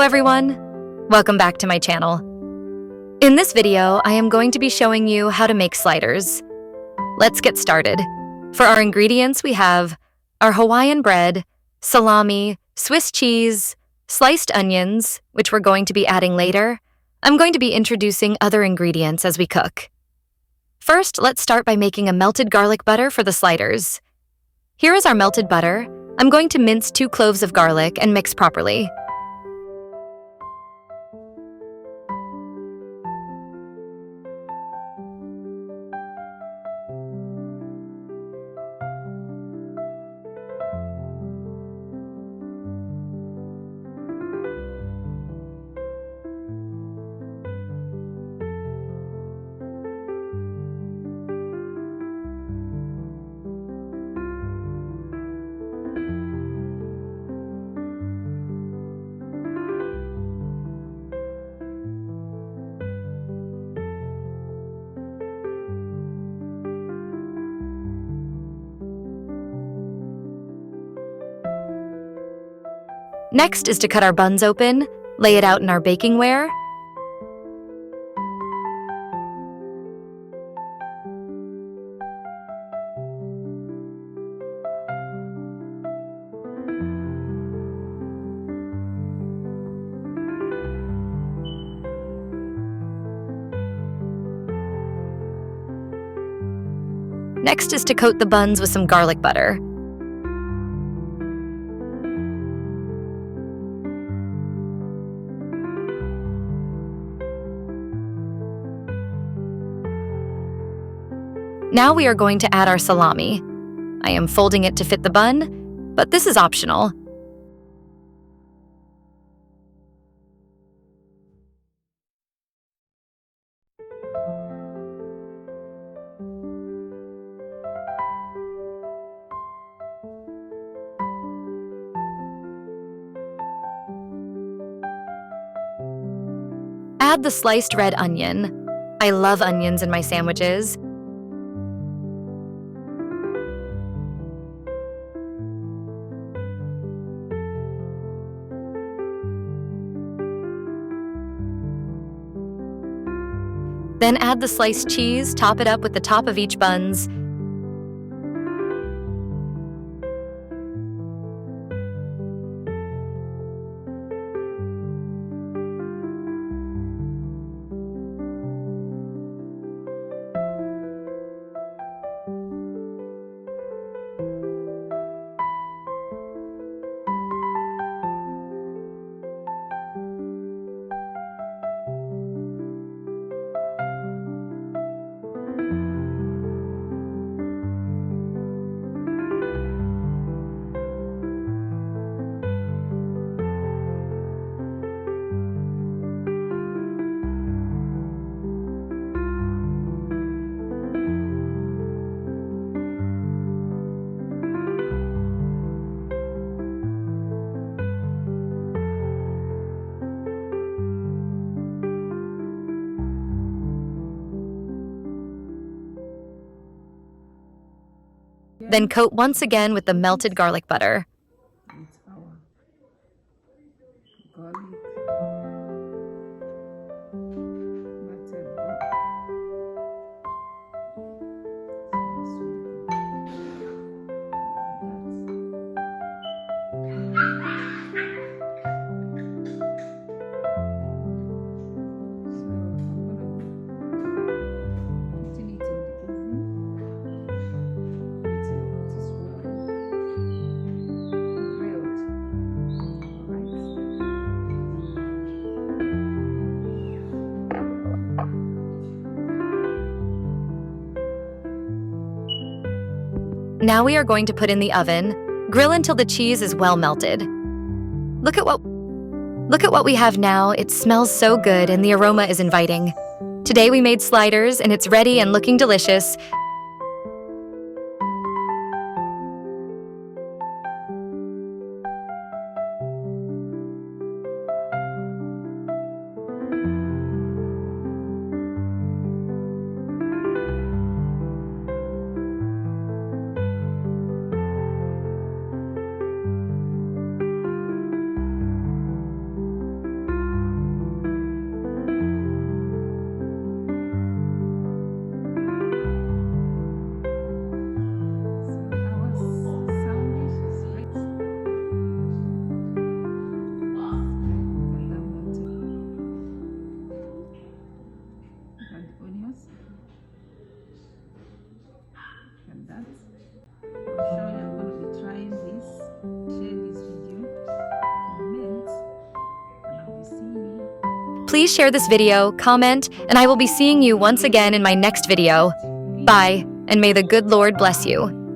everyone! Welcome back to my channel. In this video, I am going to be showing you how to make sliders. Let's get started. For our ingredients, we have our Hawaiian bread, salami, Swiss cheese, sliced onions, which we're going to be adding later. I'm going to be introducing other ingredients as we cook. First, let's start by making a melted garlic butter for the sliders. Here is our melted butter. I'm going to mince 2 cloves of garlic and mix properly. Next is to cut our buns open, lay it out in our baking ware. Next is to coat the buns with some garlic butter. Now we are going to add our salami. I am folding it to fit the bun, but this is optional. Add the sliced red onion. I love onions in my sandwiches. Then add the sliced cheese, top it up with the top of each buns. Then coat once again with the melted garlic butter. It's our garlic melted butter. Now we are going to put in the oven. Grill until the cheese is well melted. Look at what we have now. It smells so good and the aroma is inviting. Today we made sliders and it's ready and looking delicious. Please share this video, comment, and I will be seeing you once again in my next video. Bye, and may the good Lord bless you.